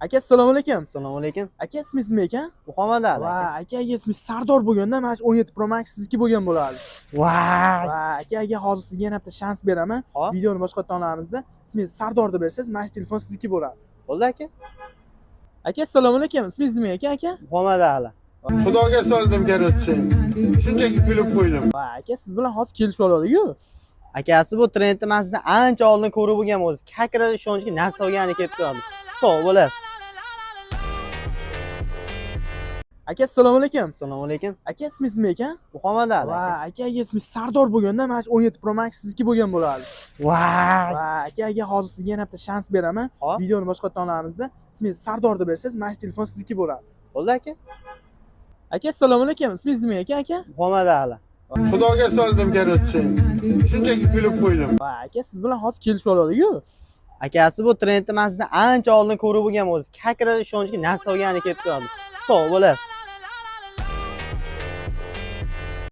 Aka assalomu alaykum. Assalomu alaykum. Aka ismingiz nima ekan? Muhammad Ali. Va aka ismingiz Sardor bo'lganda, mana shu 17 Pro Max sizniki bo'lgan bo'ladi. Voy. Va aka hozir sizga yana bitta shans beraman. Hop. Videoni boshqatdan olamizda. Ismingiz Sardor deb bersangiz, mana shu telefon sizniki bo'ladi. Bo'ldi aka? Aka assalomu alaykum. Ismingiz nima ekan aka? Muhammad Ali. Xudoga soldim garotchi. Shunchaki kulib qo'ydim. Va aka siz bilan hozir kelishib oldik-ku. Akasi bu trendni men sizdan ancha oldin ko'rib bo'lgan o'zi. Kakra ishonchga narsa olgani kelib qoldi. Sog' bo'lasiz. Aka assalomu alaykum. Assalomu alaykum. Aka ismingiz nima ekan? Muhammad Ali. Va aka ismingiz Sardor bo'lganda, mana shu 17 Pro Max sizniki bo'lgan bo'ladi. Voy. Va aka hozir sizga yana bitta shans beraman. Hop. Videoni boshqatdan olamizda. Ismingiz Sardor deb bersangiz, mana shu telefon sizniki bo'ladi. Bo'ldi aka? Aka assalomu alaykum. Ismingiz nima ekan aka? Muhammad Ali. Xudoga soldim garotchi. Shunchaki kulib qo'ydim. Va aka siz bilan hozir kelishib oldik-ku. Akasi bu trendni men sizdan ancha oldin ko'rib bo'lgan o'zi. Kakra ishonchga narsa olgani kelib qoldi. Sog' bo'lasiz.